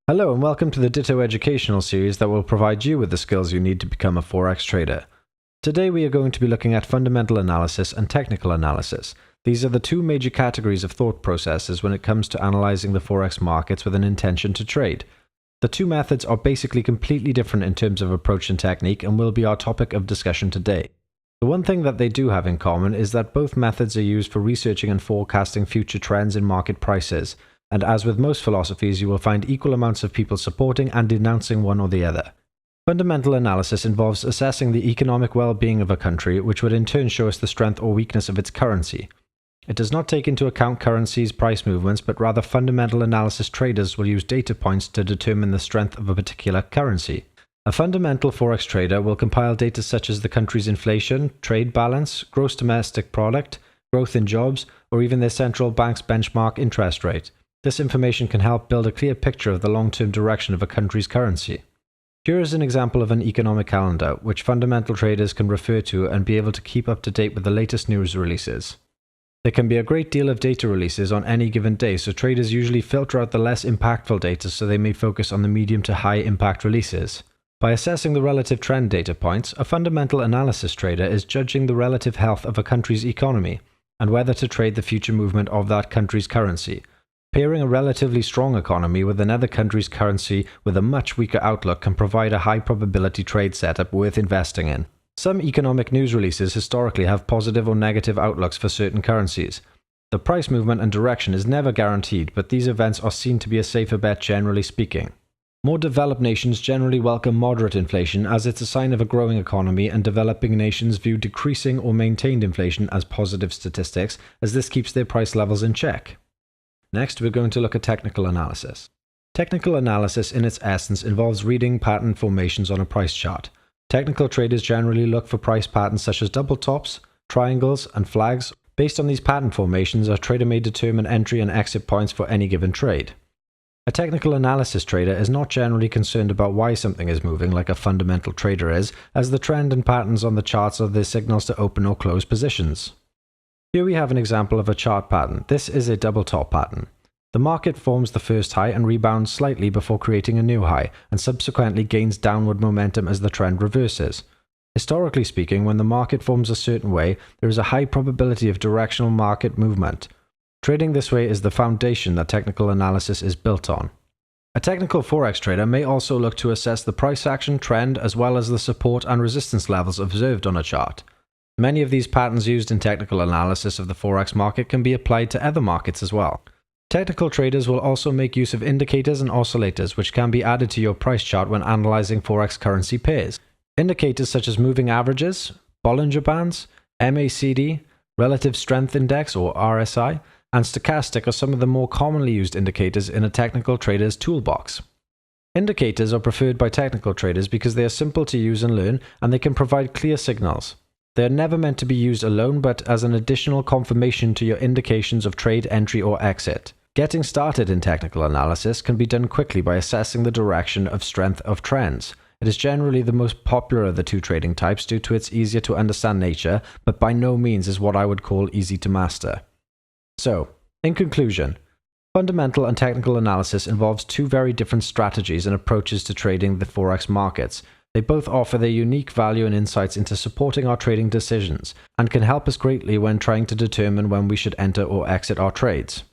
Hello and welcome to the Ditto educational series that will provide you with the skills you need to become a Forex trader. Today we are going to be looking at fundamental analysis and technical analysis. These are the two major categories of thought processes when it comes to analyzing the Forex markets with an intention to trade. The two methods are basically completely different in terms of approach and technique and will be our topic of discussion today. The one thing that they do have in common is that both methods are used for researching and forecasting future trends in market prices. And as with most philosophies, you will find equal amounts of people supporting and denouncing one or the other. Fundamental analysis involves assessing the economic well-being of a country, which would in turn show us the strength or weakness of its currency. It does not take into account currency's price movements, but rather fundamental analysis traders will use data points to determine the strength of a particular currency. A fundamental Forex trader will compile data such as the country's inflation, trade balance, gross domestic product, growth in jobs, or even their central bank's benchmark interest rate. This information can help build a clear picture of the long-term direction of a country's currency. Here is an example of an economic calendar, which fundamental traders can refer to and be able to keep up to date with the latest news releases. There can be a great deal of data releases on any given day, so traders usually filter out the less impactful data so they may focus on the medium to high impact releases. By assessing the relative trend data points, a fundamental analysis trader is judging the relative health of a country's economy and whether to trade the future movement of that country's currency. Pairing a relatively strong economy with another country's currency with a much weaker outlook can provide a high probability trade setup worth investing in. Some economic news releases historically have positive or negative outlooks for certain currencies. The price movement and direction is never guaranteed, but these events are seen to be a safer bet generally speaking. More developed nations generally welcome moderate inflation as it's a sign of a growing economy, and developing nations view decreasing or maintained inflation as positive statistics, as this keeps their price levels in check. Next, we're going to look at technical analysis. Technical analysis in its essence involves reading pattern formations on a price chart. Technical traders generally look for price patterns such as double tops, triangles, and flags. Based on these pattern formations, a trader may determine entry and exit points for any given trade. A technical analysis trader is not generally concerned about why something is moving like a fundamental trader is, as the trend and patterns on the charts are the signals to open or close positions. Here we have an example of a chart pattern. This is a double top pattern. The market forms the first high and rebounds slightly before creating a new high, and subsequently gains downward momentum as the trend reverses. Historically speaking, when the market forms a certain way, there is a high probability of directional market movement. Trading this way is the foundation that technical analysis is built on. A technical Forex trader may also look to assess the price action trend as well as the support and resistance levels observed on a chart. Many of these patterns used in technical analysis of the Forex market can be applied to other markets as well. Technical traders will also make use of indicators and oscillators, which can be added to your price chart when analyzing Forex currency pairs. Indicators such as moving averages, Bollinger Bands, MACD, Relative Strength Index or RSI, and stochastic are some of the more commonly used indicators in a technical trader's toolbox. Indicators are preferred by technical traders because they are simple to use and learn, and they can provide clear signals. They are never meant to be used alone, but as an additional confirmation to your indications of trade entry or exit. Getting started in technical analysis can be done quickly by assessing the direction of strength of trends. It is generally the most popular of the two trading types due to its easier to understand nature, but by no means is what I would call easy to master. So, in conclusion, fundamental and technical analysis involves two very different strategies and approaches to trading the Forex markets. They both offer their unique value and insights into supporting our trading decisions, and can help us greatly when trying to determine when we should enter or exit our trades.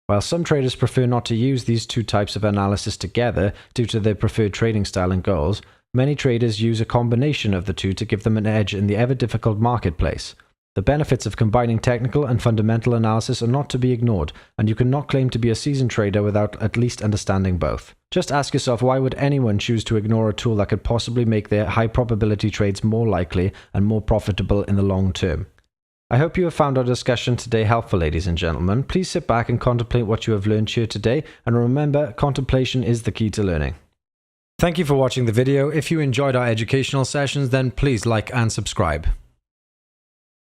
While some traders prefer not to use these two types of analysis together due to their preferred trading style and goals, many traders use a combination of the two to give them an edge in the ever-difficult marketplace. The benefits of combining technical and fundamental analysis are not to be ignored, and you cannot claim to be a seasoned trader without at least understanding both. Just ask yourself, why would anyone choose to ignore a tool that could possibly make their high probability trades more likely and more profitable in the long term? I hope you have found our discussion today helpful, ladies and gentlemen. Please sit back and contemplate what you have learned here today, and remember, contemplation is the key to learning. Thank you for watching the video. If you enjoyed our educational sessions, then please like and subscribe.